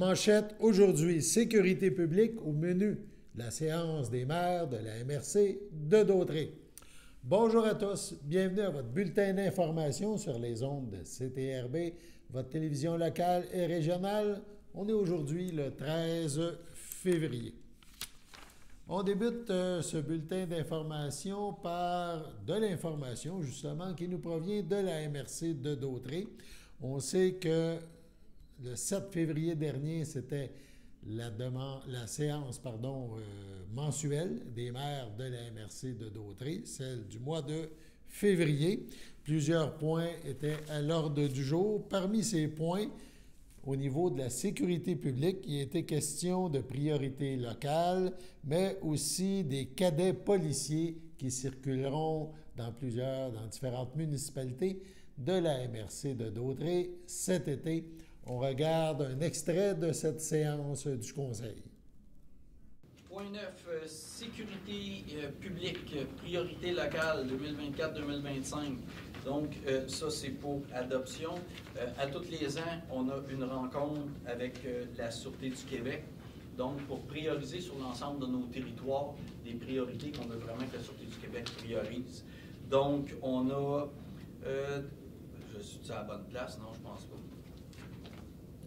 manchette, aujourd'hui, sécurité publique au menu de la séance des maires de la MRC de Dautré. Bonjour à tous, bienvenue à votre bulletin d'information sur les ondes de CTRB, votre télévision locale et régionale. On est aujourd'hui le 13 février. On débute ce bulletin d'information par de l'information, justement, qui nous provient de la MRC de Dautré. On sait que le 7 février dernier, c'était la séance mensuelle des maires de la MRC de Dautré, celle du mois de février. Plusieurs points étaient à l'ordre du jour. Parmi ces points, au niveau de la sécurité publique, il était question de priorités locales, mais aussi des cadets policiers qui circuleront dans différentes municipalités de la MRC de Dautré cet été. On regarde un extrait de cette séance du Conseil. Point 9, sécurité publique, priorité locale 2024-2025. Donc, ça, c'est pour adoption. À tous les ans, on a une rencontre avec la Sûreté du Québec. Donc, pour prioriser sur l'ensemble de nos territoires, des priorités qu'on veut vraiment que la Sûreté du Québec priorise. Donc, on a... je suis à la bonne place? Non, je pense pas.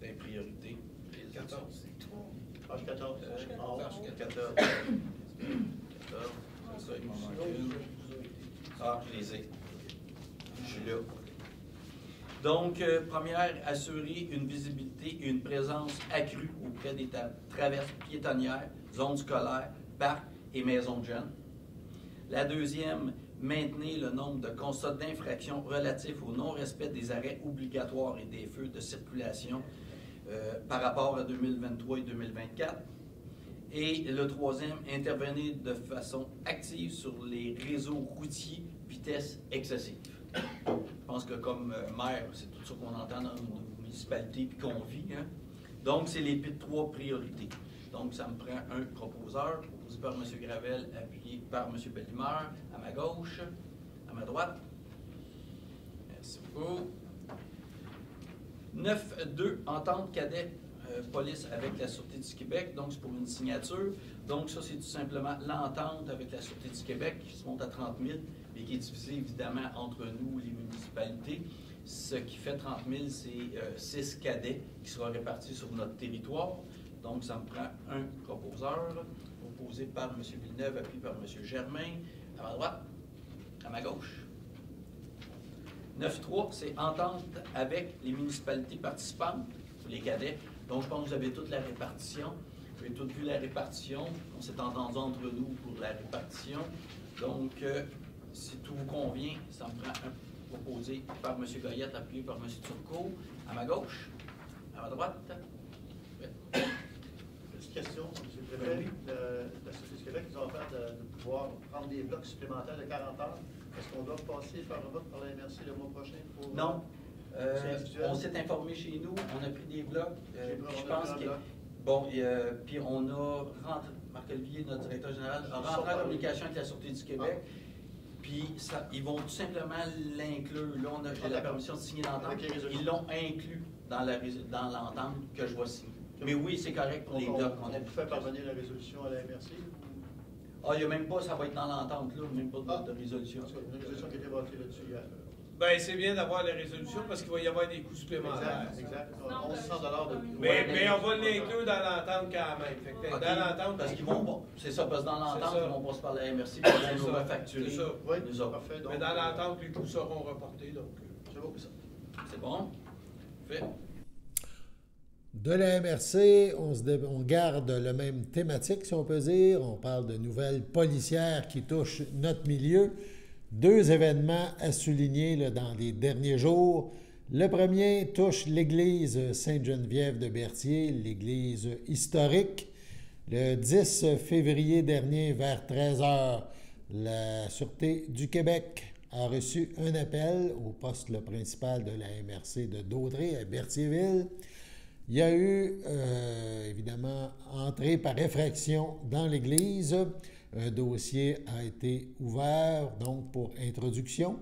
Des priorités. 14. Page 14. Page 14. 14. C'est ça, il m'en manque une. Ah, je les ai. Je suis là. Donc, première, assurer une visibilité et une présence accrue auprès des traverses piétonnières, zones scolaires, parcs et maisons de jeunes. La deuxième, maintenir le nombre de constats d'infraction relatifs au non-respect des arrêts obligatoires et des feux de circulation par rapport à 2023 et 2024. Et le troisième, intervenir de façon active sur les réseaux routiers vitesse excessive. Je pense que comme maire, c'est tout ça qu'on entend dans nos municipalités et qu'on vit. Hein? Donc, c'est les trois priorités. Donc, ça me prend un proposeur, proposé par M. Gravel, appuyé par M. Bellemare, à ma gauche, à ma droite. Merci beaucoup. 9.2, entente cadet police avec la Sûreté du Québec. Donc, c'est pour une signature. Donc, ça, c'est tout simplement l'entente avec la Sûreté du Québec qui se monte à 30 000 et qui est divisée, évidemment, entre nous, les municipalités. Ce qui fait 30 000, c'est 6 cadets qui seront répartis sur notre territoire. Donc, ça me prend un proposeur, proposé par M. Villeneuve, appuyé par M. Germain, à ma droite, à ma gauche. 9.3, c'est entente avec les municipalités participantes, pour les cadets. Donc, je pense que vous avez toute la répartition. Vous avez toutes vu la répartition. On s'est entendu entre nous pour la répartition. Donc, si tout vous convient, ça me prend un proposé par M. Goyette, appuyé par M. Turcot, à ma gauche, à ma droite. Petite question, M. le Préfet. Oui. La Sûreté du Québec nous a offert de pouvoir prendre des blocs supplémentaires de 40 heures. Est-ce qu'on doit passer par le vote par la MRC le mois prochain? Pour, non. On s'est informé chez nous, on a pris des blocs. Je pense que. Bon, puis on a rentré, Marc-Olivier, notre directeur général, a rentré en communication avec la Sûreté du Québec. Puis ils vont tout simplement l'inclure. Là, j'ai la permission de signer l'entente. Ils l'ont inclus dans l'entente que je vais signer. Mais oui, c'est correct pour les blocs qu'on a. On fait parvenir la résolution à la MRC? Ah, il n'y a même pas, ça va être dans l'entente, là, même pas de résolution. Une résolution qui a été votée là-dessus hier. Bien, c'est bien d'avoir la résolution parce qu'il va y avoir des coûts supplémentaires. Exact. 1100 de Mais on va l'inclure dans l'entente quand même. Fait que okay. Dans l'entente, parce qu'ils vont pas. C'est ça, parce que dans l'entente, ils vont passer par la MRC pour nous refacturer. C'est ça. Oui, nous a parfait. Mais dans l'entente, les coûts seront reportés. Donc, c'est beau ça. C'est bon? Fait. De la MRC, on garde la même thématique, si on peut dire. On parle de nouvelles policières qui touchent notre milieu. Deux événements à souligner là, dans les derniers jours. Le premier touche l'église Sainte-Geneviève de Berthier, l'église historique. Le 10 février dernier, vers 13 h, la Sûreté du Québec a reçu un appel au poste principal de la MRC de Dautré à Berthierville. Il y a eu, évidemment, entrée par effraction dans l'église. Un dossier a été ouvert, donc, pour introduction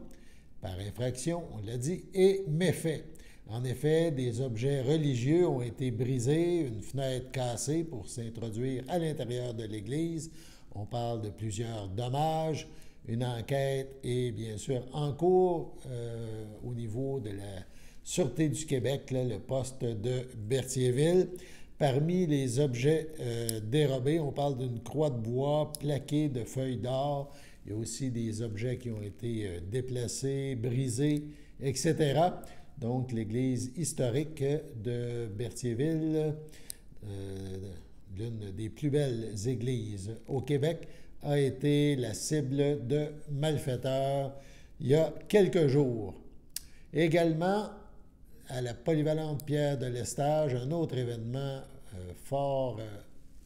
par infraction, on l'a dit, et méfait. En effet, des objets religieux ont été brisés, une fenêtre cassée pour s'introduire à l'intérieur de l'église. On parle de plusieurs dommages. Une enquête est bien sûr en cours au niveau de la Sûreté du Québec, là, le poste de Berthierville. Parmi les objets dérobés, on parle d'une croix de bois plaquée de feuilles d'or. Il y a aussi des objets qui ont été déplacés, brisés, etc. Donc, l'église historique de Berthierville, l'une des plus belles églises au Québec, a été la cible de malfaiteurs il y a quelques jours. Également, à la polyvalente Pierre de l'Estage, un autre événement fort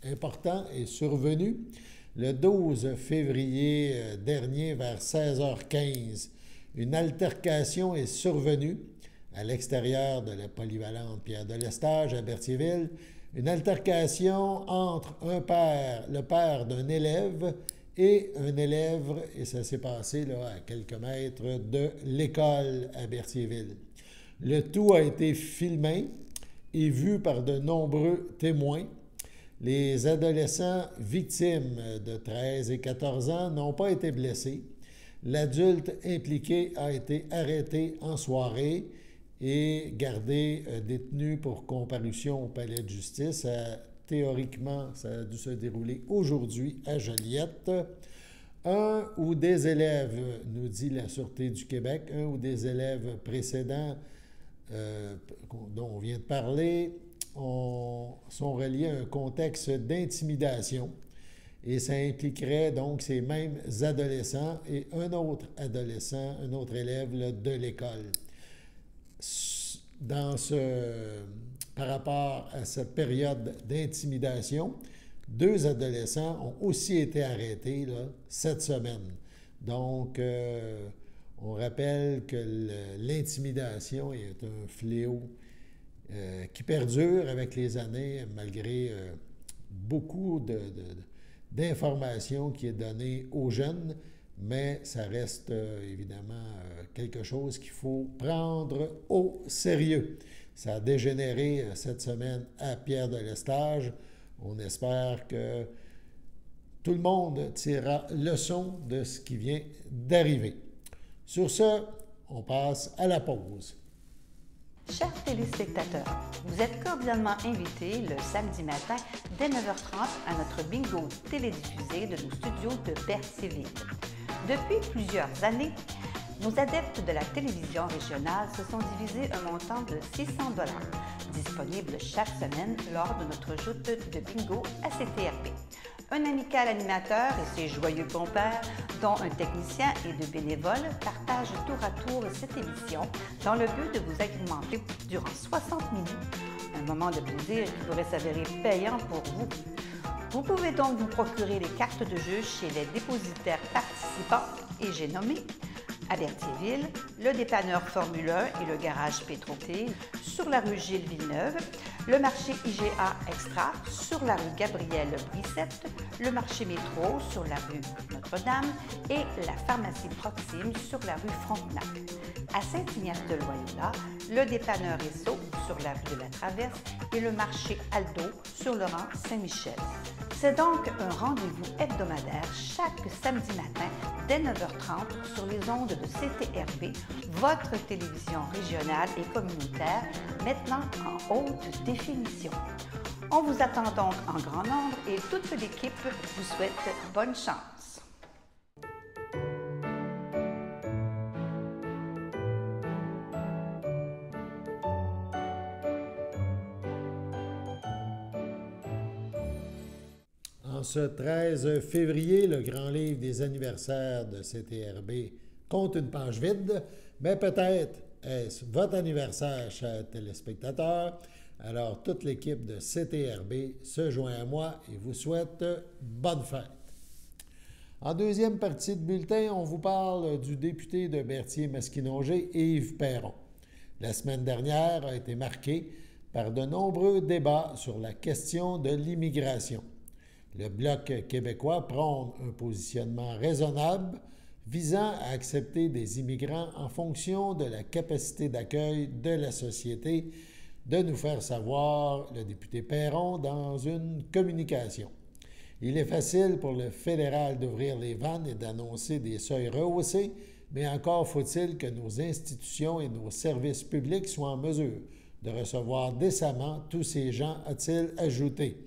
important est survenu. Le 12 février dernier, vers 16h15, une altercation est survenue à l'extérieur de la polyvalente Pierre de l'Estage à Berthierville. Une altercation entre le père d'un élève et un élève, et ça s'est passé là, à quelques mètres de l'école à Berthierville. Le tout a été filmé et vu par de nombreux témoins. Les adolescents victimes de 13 et 14 ans n'ont pas été blessés. L'adulte impliqué a été arrêté en soirée et gardé détenu pour comparution au palais de justice. Théoriquement, ça a dû se dérouler aujourd'hui à Joliette. Un ou des élèves, nous dit la Sûreté du Québec, un ou des élèves précédents dont on vient de parler, sont reliés à un contexte d'intimidation et ça impliquerait donc ces mêmes adolescents et un autre adolescent, un autre élève là, de l'école. Par rapport à cette période d'intimidation, 2 adolescents ont aussi été arrêtés là, cette semaine. Donc, on rappelle que l'intimidation est un fléau qui perdure avec les années, malgré beaucoup d'informations qui est donnée aux jeunes, mais ça reste évidemment quelque chose qu'il faut prendre au sérieux. Ça a dégénéré cette semaine à Pierre de l'Estage. On espère que tout le monde tirera leçon de ce qui vient d'arriver. Sur ce, on passe à la pause. Chers téléspectateurs, vous êtes cordialement invités le samedi matin dès 9h30 à notre bingo télédiffusé de nos studios de Berthierville. Depuis plusieurs années, nos adeptes de la télévision régionale se sont divisés un montant de 600 $, disponible chaque semaine lors de notre joute de bingo à CTRP. Un amical animateur et ses joyeux compères, dont un technicien et 2 bénévoles, partagent tour à tour cette émission dans le but de vous agrémenter durant 60 minutes. Un moment de plaisir qui pourrait s'avérer payant pour vous. Vous pouvez donc vous procurer les cartes de jeu chez les dépositaires participants et j'ai nommé à Berthierville, le dépanneur Formule 1 et le garage Pétroté, sur la rue Gilles Villeneuve, le marché IGA Extra sur la rue Gabrielle Brissette, le marché Métro sur la rue Notre-Dame et la pharmacie Proxime sur la rue Frontenac. À Saint-Ignace-de-Loyola, le dépanneur Esso sur la rue de la Traverse et le marché Aldo sur le rang Saint-Michel. C'est donc un rendez-vous hebdomadaire chaque samedi matin dès 9h30 sur les ondes de CTRB, votre télévision régionale et communautaire, maintenant en haute définition. On vous attend donc en grand nombre et toute l'équipe vous souhaite bonne chance. En ce 13 février, le grand livre des anniversaires de CTRB compte une page vide, mais peut-être est-ce votre anniversaire, chers téléspectateurs. Alors, toute l'équipe de CTRB se joint à moi et vous souhaite bonne fête. En deuxième partie de bulletin, on vous parle du député de Berthier-Masquinongé, Yves Perron. La semaine dernière a été marquée par de nombreux débats sur la question de l'immigration. Le Bloc québécois prône un positionnement raisonnable visant à accepter des immigrants en fonction de la capacité d'accueil de la société, de nous faire savoir le député Perron dans une communication. Il est facile pour le fédéral d'ouvrir les vannes et d'annoncer des seuils rehaussés, mais encore faut-il que nos institutions et nos services publics soient en mesure de recevoir décemment tous ces gens, a-t-il ajouté.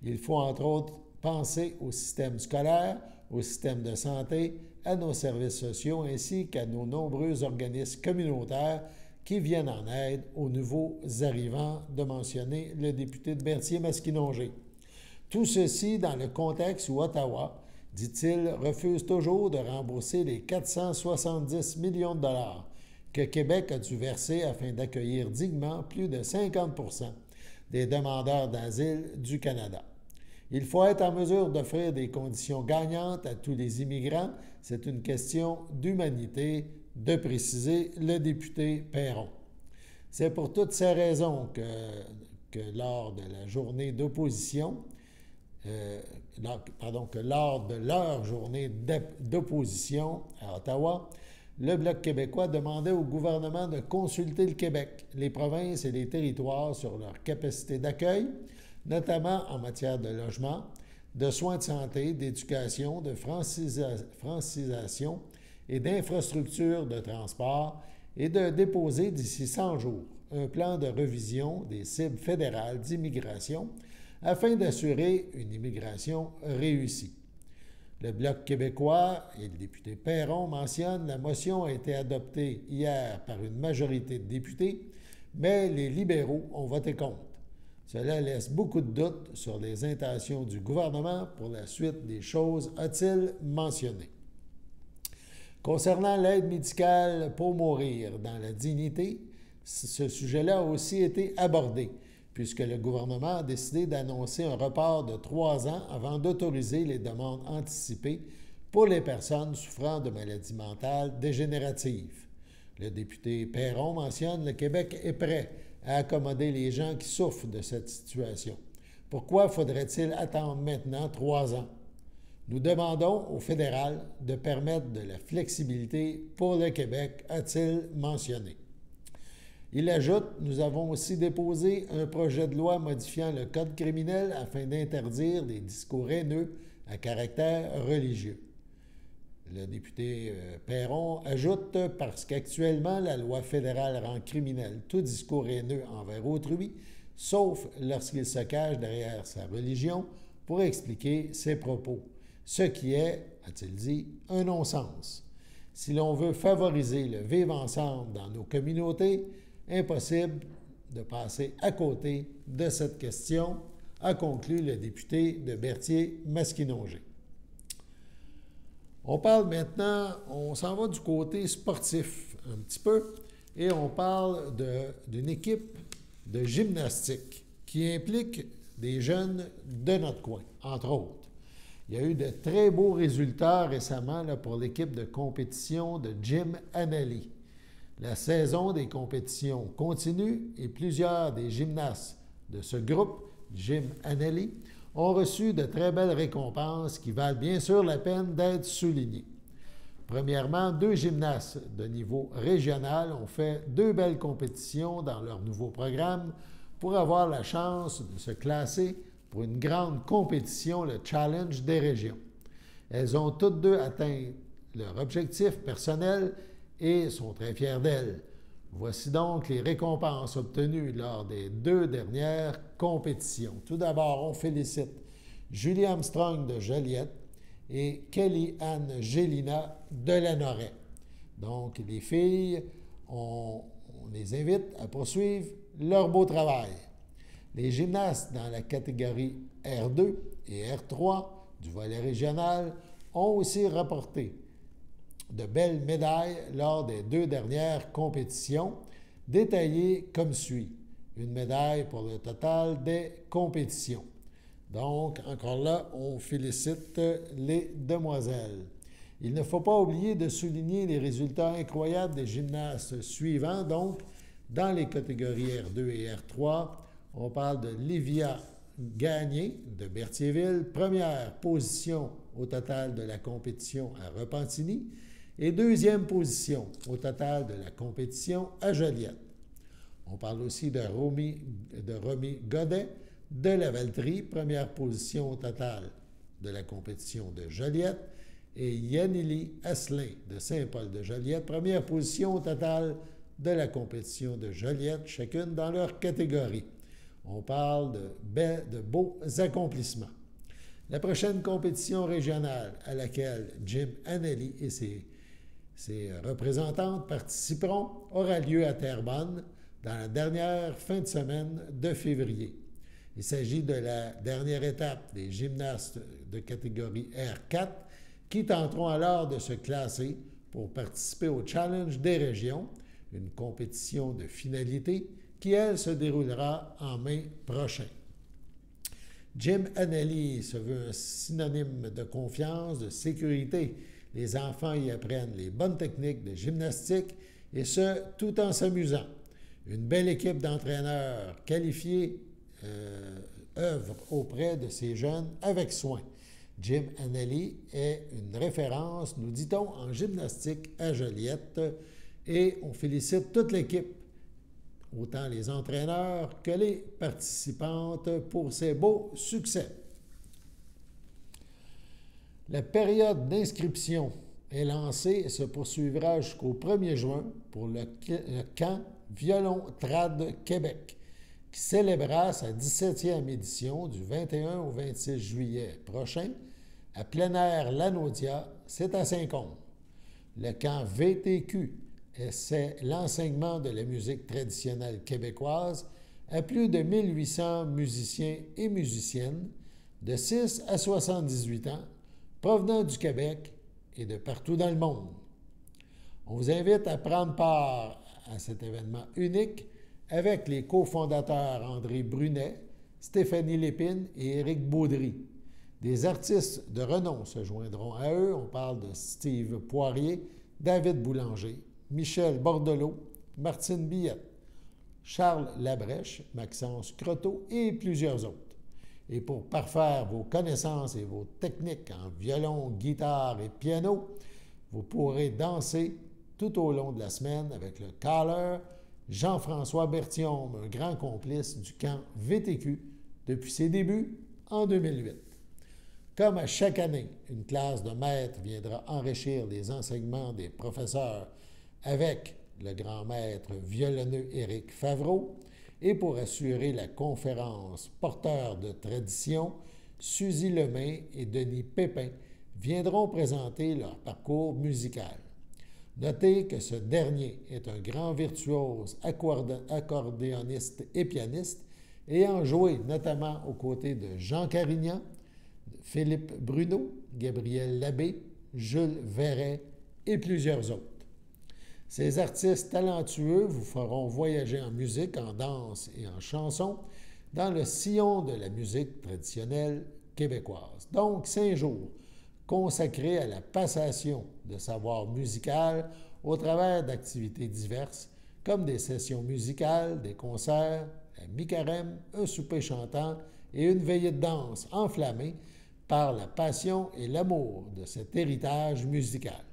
Il faut entre autres penser au système scolaire, au système de santé, à nos services sociaux ainsi qu'à nos nombreux organismes communautaires qui viennent en aide aux nouveaux arrivants, de mentionner le député de Berthier-Masquinongé. Tout ceci dans le contexte où Ottawa, dit-il, refuse toujours de rembourser les 470 millions de dollars que Québec a dû verser afin d'accueillir dignement plus de 50 % des demandeurs d'asile du Canada. Il faut être en mesure d'offrir des conditions gagnantes à tous les immigrants. C'est une question d'humanité, de préciser le député Perron. C'est pour toutes ces raisons que lors de la journée d'opposition, que lors de leur journée d'opposition à Ottawa, le Bloc québécois demandait au gouvernement de consulter le Québec, les provinces et les territoires sur leur capacité d'accueil, notamment en matière de logement, de soins de santé, d'éducation, de francisation et d'infrastructures de transport, et de déposer d'ici 100 jours un plan de revision des cibles fédérales d'immigration afin d'assurer une immigration réussie. Le Bloc québécois et le député Perron mentionnent la motion a été adoptée hier par une majorité de députés, mais les libéraux ont voté contre. Cela laisse beaucoup de doutes sur les intentions du gouvernement pour la suite des choses, a-t-il mentionné. Concernant l'aide médicale pour mourir dans la dignité, ce sujet-là a aussi été abordé, puisque le gouvernement a décidé d'annoncer un report de 3 ans avant d'autoriser les demandes anticipées pour les personnes souffrant de maladies mentales dégénératives. Le député Perron mentionne que le Québec est prêt à accommoder les gens qui souffrent de cette situation. Pourquoi faudrait-il attendre maintenant 3 ans? Nous demandons au fédéral de permettre de la flexibilité pour le Québec, a-t-il mentionné. Il ajoute, nous avons aussi déposé un projet de loi modifiant le code criminel afin d'interdire les discours haineux à caractère religieux. Le député Perron ajoute, parce qu'actuellement, la loi fédérale rend criminel tout discours haineux envers autrui, sauf lorsqu'il se cache derrière sa religion pour expliquer ses propos. Ce qui est, a-t-il dit, un non-sens. Si l'on veut favoriser le vivre ensemble dans nos communautés, impossible de passer à côté de cette question, a conclu le député de Berthier-Masquinongé. On parle maintenant, on s'en va du côté sportif un petit peu, et on parle d'une équipe de gymnastique qui implique des jeunes de notre coin, entre autres. Il y a eu de très beaux résultats récemment là, pour l'équipe de compétition de Jim Annally. La saison des compétitions continue et plusieurs des gymnastes de ce groupe, Jim Annally, ont reçu de très belles récompenses qui valent bien sûr la peine d'être soulignées. Premièrement, 2 gymnastes de niveau régional ont fait 2 belles compétitions dans leur nouveau programme pour avoir la chance de se classer pour une grande compétition, le Challenge des régions. Elles ont toutes 2 atteint leur objectif personnel et sont très fiers d'elles. Voici donc les récompenses obtenues lors des 2 dernières compétitions. Tout d'abord, on félicite Julie Armstrong de Joliette et Kelly-Anne Gélina de Lanoraie. Donc, les filles, on les invite à poursuivre leur beau travail. Les gymnastes dans la catégorie R2 et R3 du volet régional ont aussi rapporté de belles médailles lors des 2 dernières compétitions, détaillées comme suit. Une médaille pour le total des compétitions. Donc, encore là, on félicite les demoiselles. Il ne faut pas oublier de souligner les résultats incroyables des gymnastes suivants. Donc, dans les catégories R2 et R3, on parle de Livia Gagné de Berthierville, première position au total de la compétition à Repentigny. et deuxième position au total de la compétition à Joliette. On parle aussi de Romy Godet de la Valtrie, première position au total de la compétition de Joliette, et Yanili Asselin de Saint-Paul de Joliette, première position au total de la compétition de Joliette, chacune dans leur catégorie. On parle de beaux accomplissements. La prochaine compétition régionale à laquelle Jim Annelly et ses représentantes participeront aura lieu à Terrebonne dans la dernière fin de semaine de février. Il s'agit de la dernière étape des gymnastes de catégorie R4 qui tenteront alors de se classer pour participer au Challenge des régions, une compétition de finalité qui, elle, se déroulera en mai prochain. Jim Annelly se veut un synonyme de confiance, de sécurité. Les enfants y apprennent les bonnes techniques de gymnastique et ce, tout en s'amusant. Une belle équipe d'entraîneurs qualifiés œuvre auprès de ces jeunes avec soin. Jim Annelly est une référence, nous dit-on, en gymnastique à Joliette et on félicite toute l'équipe, autant les entraîneurs que les participantes, pour ces beaux succès. La période d'inscription est lancée et se poursuivra jusqu'au 1er juin pour le camp Violon Trad Québec, qui célébrera sa 17e édition du 21 au 26 juillet prochain à plein air Lanaudia, c'est à Saint-Côme. Le camp VTQ c'est l'enseignement de la musique traditionnelle québécoise à plus de 1800 musiciens et musiciennes de 6 à 78 ans provenant du Québec et de partout dans le monde. On vous invite à prendre part à cet événement unique avec les cofondateurs André Brunet, Stéphanie Lépine et Éric Baudry. Des artistes de renom se joindront à eux. On parle de Steve Poirier, David Boulanger, Michel Bordelot, Martine Billette, Charles Labrèche, Maxence Croteau et plusieurs autres. Et pour parfaire vos connaissances et vos techniques en violon, guitare et piano, vous pourrez danser tout au long de la semaine avec le caller Jean-François Berthiaume, un grand complice du camp VTQ depuis ses débuts en 2008. Comme à chaque année, une classe de maîtres viendra enrichir les enseignements des professeurs avec le grand maître violonneux Éric Favreau et pour assurer la conférence porteur de tradition, Suzy Lemay et Denis Pépin viendront présenter leur parcours musical. Notez que ce dernier est un grand virtuose accordéoniste et pianiste, ayant joué notamment aux côtés de Jean Carignan, Philippe Bruno, Gabriel Labbé, Jules Verret et plusieurs autres. Ces artistes talentueux vous feront voyager en musique, en danse et en chanson dans le sillon de la musique traditionnelle québécoise. Donc, 5 jours consacrés à la passation de savoir musical au travers d'activités diverses comme des sessions musicales, des concerts, la mi-carême, un souper chantant et une veillée de danse enflammée par la passion et l'amour de cet héritage musical.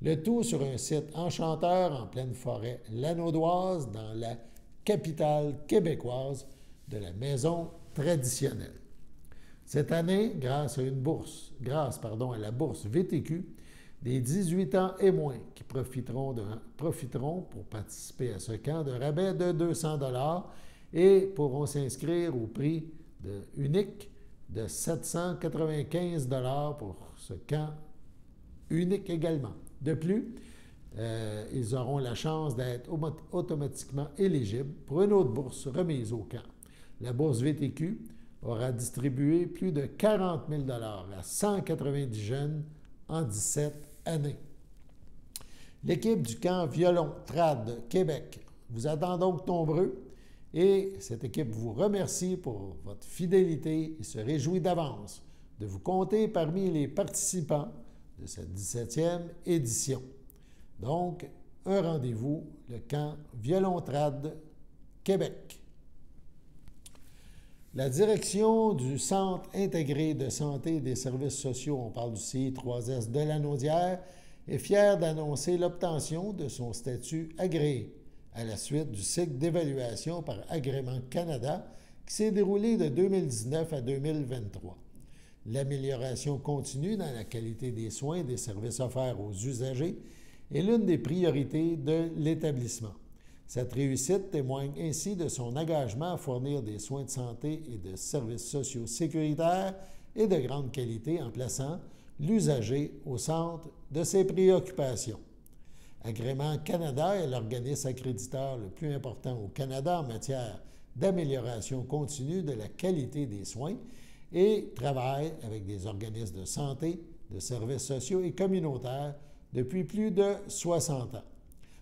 Le tout sur un site enchanteur en pleine forêt lanaudoise dans la capitale québécoise de la maison traditionnelle. Cette année, grâce à la bourse VTQ, des 18 ans et moins qui profiteront pour participer à ce camp de rabais de 200 $ et pourront s'inscrire au prix unique de 795 $ pour ce camp unique également. De plus, ils auront la chance d'être automatiquement éligibles pour une autre bourse remise au camp. La bourse VTQ aura distribué plus de 40 000 $ à 190 jeunes en 17 années. L'équipe du camp Violon Trad Québec vous attend donc nombreux et cette équipe vous remercie pour votre fidélité et se réjouit d'avance de vous compter parmi les participants de cette 17e édition. Donc, un rendez-vous, le camp Violon Trad Québec. La direction du Centre intégré de santé et des services sociaux, on parle du CI3S de Lanaudière, est fière d'annoncer l'obtention de son statut agréé à la suite du cycle d'évaluation par Agrément Canada qui s'est déroulé de 2019 à 2023. L'amélioration continue dans la qualité des soins et des services offerts aux usagers est l'une des priorités de l'établissement. Cette réussite témoigne ainsi de son engagement à fournir des soins de santé et de services sociaux sécuritaires et de grande qualité en plaçant l'usager au centre de ses préoccupations. Agrément Canada est l'organisme accréditeur le plus important au Canada en matière d'amélioration continue de la qualité des soins et travaille avec des organismes de santé, de services sociaux et communautaires depuis plus de 60 ans.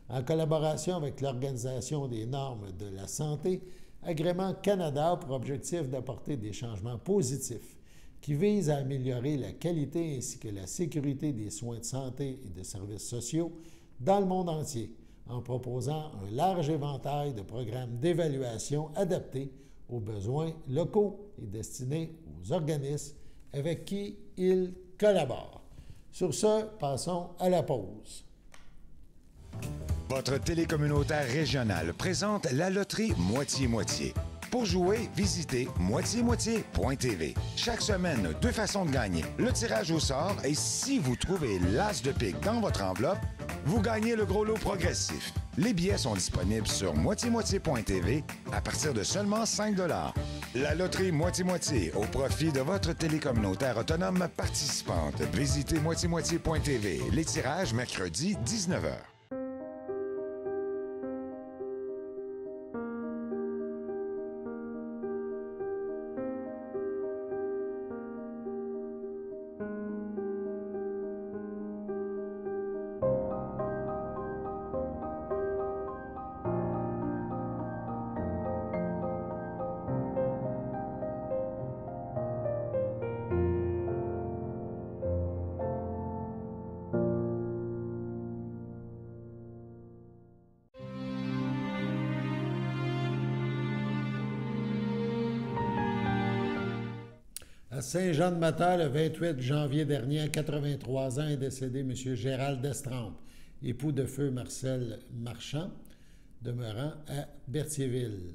En collaboration avec l'Organisation des normes de la santé, Agrément Canada a pour objectif d'apporter des changements positifs qui visent à améliorer la qualité ainsi que la sécurité des soins de santé et de services sociaux dans le monde entier, en proposant un large éventail de programmes d'évaluation adaptés aux besoins locaux et destinés aux organismes avec qui ils collaborent. Sur ce, passons à la pause. Votre télécommunautaire régional présente la loterie Moitié-Moitié. Pour jouer, visitez moitié-moitié.tv. Chaque semaine, 2 façons de gagner. Le tirage au sort et si vous trouvez l'as de pique dans votre enveloppe, vous gagnez le gros lot progressif. Les billets sont disponibles sur moitié-moitié.tv à partir de seulement 5 $. La loterie Moitié-Moitié au profit de votre télécommunautaire autonome participante. Visitez moitié-moitié.tv. Les tirages mercredi 19h. À Saint-Jean-de-Matin, le 28 janvier dernier, à 83 ans, est décédé M. Gérald Destrempe, époux de feu Marcel Marchand, demeurant à Berthierville.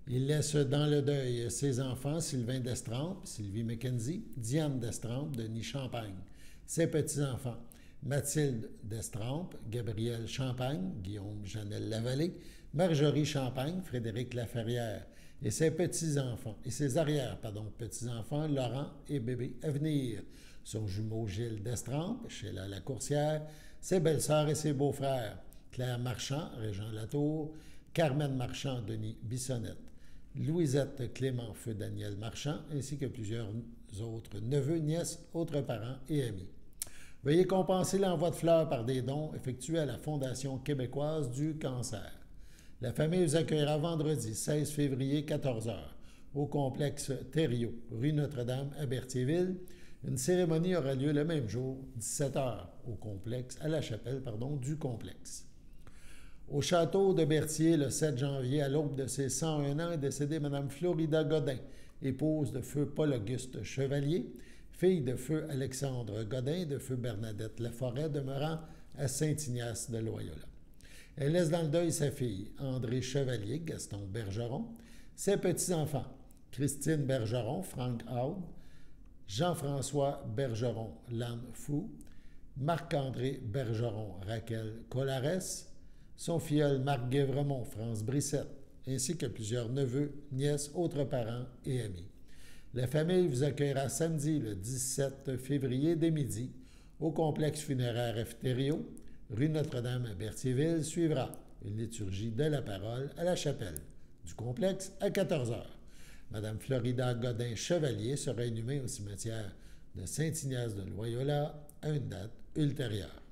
Il laisse dans le deuil ses enfants, Sylvain Destrempe, Sylvie McKenzie, Diane Destrempe, Denis Champagne, ses petits-enfants, Mathilde Destrempe, Gabriel Champagne, Guillaume Janel Lavallée, Marjorie Champagne, Frédéric Laferrière, et ses petits-enfants, et ses petits-enfants, Laurent et bébé à venir. Son jumeau Gilles Destrempe, Sheila Lacourcière, ses belles-sœurs et ses beaux-frères, Claire Marchand, Régent Latour, Carmen Marchand, Denis Bissonnette, Louisette Clément, feu Daniel Marchand, ainsi que plusieurs autres neveux, nièces, autres parents et amis. Veuillez compenser l'envoi de fleurs par des dons effectués à la Fondation québécoise du cancer. La famille vous accueillera vendredi 16 février, 14h, au complexe Thériault, rue Notre-Dame à Berthierville. Une cérémonie aura lieu le même jour, 17h, à la chapelle du complexe. Au château de Berthier, le 7 janvier, à l'aube de ses 101 ans, est décédée Mme Florida Godin, épouse de feu Paul-Auguste Chevalier, fille de feu Alexandre Godin, de feu Bernadette Laforêt, demeurant à Saint-Ignace de Loyola. Elle laisse dans le deuil sa fille, André Chevalier, Gaston Bergeron, ses petits-enfants, Christine Bergeron, Franck Aude, Jean-François Bergeron, Lane Fou, Marc-André Bergeron, Raquel Colares, son filleul Marc Guévremont, France Brissette, ainsi que plusieurs neveux, nièces, autres parents et amis. La famille vous accueillera samedi, le 17 février, dès midi, au complexe funéraire F. Thériault, rue Notre-Dame à Berthierville. Suivra une liturgie de la parole à la chapelle du complexe à 14h. Mme Florida Godin-Chevalier sera inhumée au cimetière de Saint-Ignace de Loyola à une date ultérieure.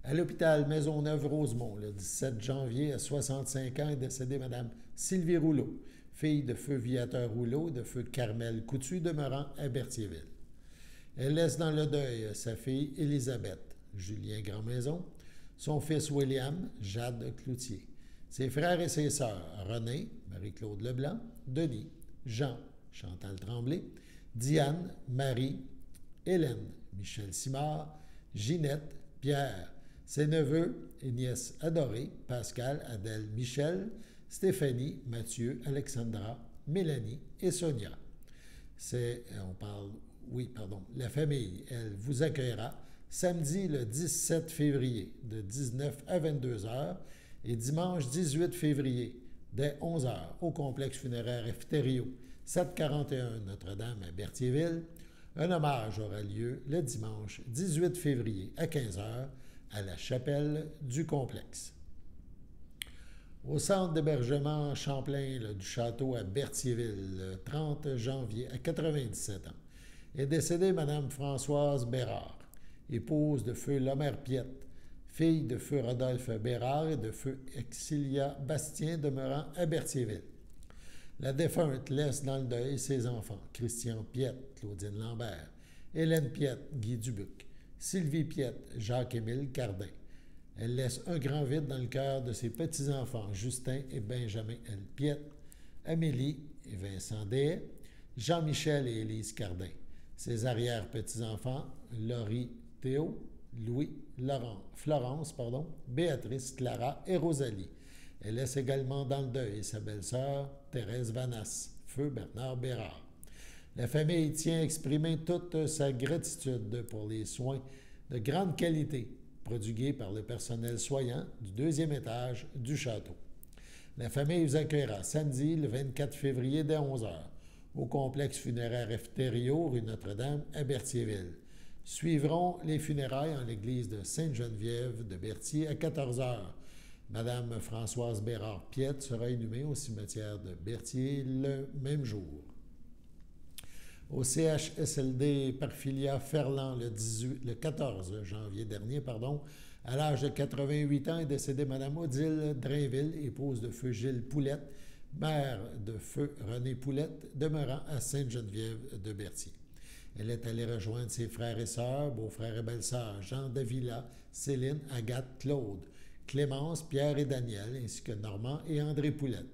À l'hôpital Maisonneuve-Rosemont, le 17 janvier, à 65 ans, est décédée Mme Sylvie Rouleau, fille de feu Viateur Rouleau, de feu Carmel Coutu, demeurant à Berthierville. Elle laisse dans le deuil sa fille Élisabeth, Julien Grandmaison, son fils William, Jade Cloutier, ses frères et ses sœurs, René, Marie-Claude Leblanc, Denis, Jean, Chantal Tremblay, Diane, Marie, Hélène, Michel Simard, Ginette, Pierre, ses neveux et nièces adorés, Pascal, Adèle, Michel, Stéphanie, Mathieu, Alexandra, Mélanie et Sonia. La famille, elle vous accueillera samedi le 17 février de 19 à 22 heures et dimanche 18 février dès 11 heures au complexe funéraire Efterio, 741 Notre-Dame à Berthierville. Un hommage aura lieu le dimanche 18 février à 15 heures à la chapelle du complexe. Au centre d'hébergement Champlain du château à Berthierville, le 30 janvier, à 97 ans, est décédée Mme Françoise Bérard, épouse de feu Lomère Piette, fille de feu Rodolphe Bérard et de feu Exilia Bastien demeurant à Berthierville. La défunte laisse dans le deuil ses enfants, Christian Piette, Claudine Lambert, Hélène Piette, Guy Dubuc, Sylvie Piette, Jacques-Émile Cardin. Elle laisse un grand vide dans le cœur de ses petits-enfants, Justin et Benjamin L. Piette, Amélie et Vincent Dehaye, Jean-Michel et Élise Cardin. Ses arrière-petits-enfants, Laurie Théo, Louis, Florence, Béatrice, Clara et Rosalie. Elle laisse également dans le deuil sa belle-sœur, Thérèse Vanasse, feu Bernard Bérard. La famille tient à exprimer toute sa gratitude pour les soins de grande qualité prodigués par le personnel soignant du deuxième étage du château. La famille vous accueillera samedi, le 24 février, dès 11 h, au complexe funéraire Efterio, rue Notre-Dame, à Berthierville. Suivront les funérailles en l'église de Sainte-Geneviève de Berthier à 14 h. Madame Françoise Bérard-Piette sera inhumée au cimetière de Berthier le même jour. Au CHSLD Parfilia Ferland le 14 janvier dernier, à l'âge de 88 ans, est décédée Mme Odile Drainville, épouse de feu Gilles Poulette, mère de feu René Poulette, demeurant à Sainte-Geneviève de Berthier. Elle est allée rejoindre ses frères et sœurs, beaux-frères et belles-sœurs, Jean Davila, Céline, Agathe, Claude, Clémence, Pierre et Daniel, ainsi que Normand et André Poulette.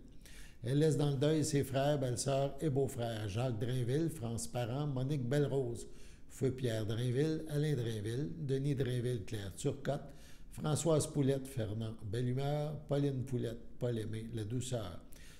Elle laisse dans le deuil ses frères, belles-sœurs et beaux-frères, Jacques Drainville, France Parent, Monique Bellerose, feu Pierre Drainville, Alain Drainville, Denis Drainville, Claire Turcotte, Françoise Poulette, Fernand Bellumeur, Pauline Poulette, Paul Aimé, La Douceur,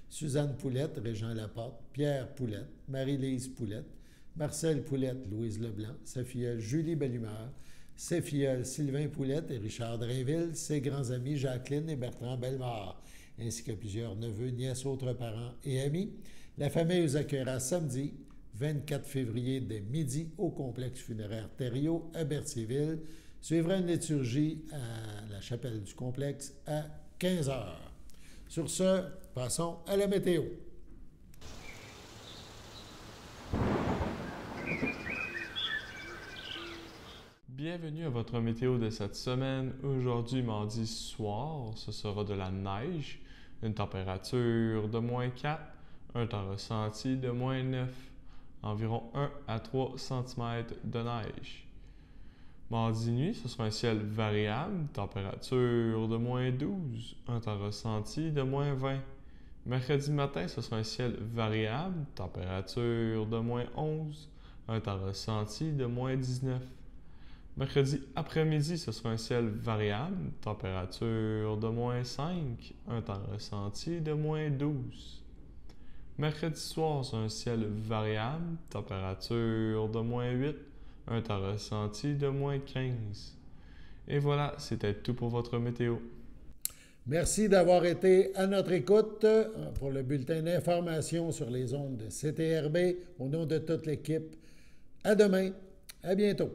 Suzanne Poulette, Régent Laporte, Pierre Poulette, Marie-Lise Poulette, Marcel Poulette, Louise Leblanc, sa filleule Julie Bellumeur, ses filleuls Sylvain Poulette et Richard Drainville, ses grands amis Jacqueline et Bertrand Bellemare, ainsi que plusieurs neveux, nièces, autres parents et amis. La famille vous accueillera samedi, 24 février, dès midi, au complexe funéraire Thériault à Berthierville. Suivra une liturgie à la chapelle du complexe à 15 h. Sur ce, passons à la météo. Bienvenue à votre météo de cette semaine. Aujourd'hui, mardi soir, ce sera de la neige, une température de -4, un temps ressenti de -9, environ 1 à 3 cm de neige. Mardi nuit, ce sera un ciel variable, température de -12, un temps ressenti de -20. Mercredi matin, ce sera un ciel variable, température de -11, un temps ressenti de -19. Mercredi après-midi, ce sera un ciel variable, température de -5, un temps ressenti de -12. Mercredi soir, c'est un ciel variable, température de -8, un temps ressenti de -15. Et voilà, c'était tout pour votre météo. Merci d'avoir été à notre écoute pour le bulletin d'information sur les ondes de CTRB. Au nom de toute l'équipe, à demain, à bientôt.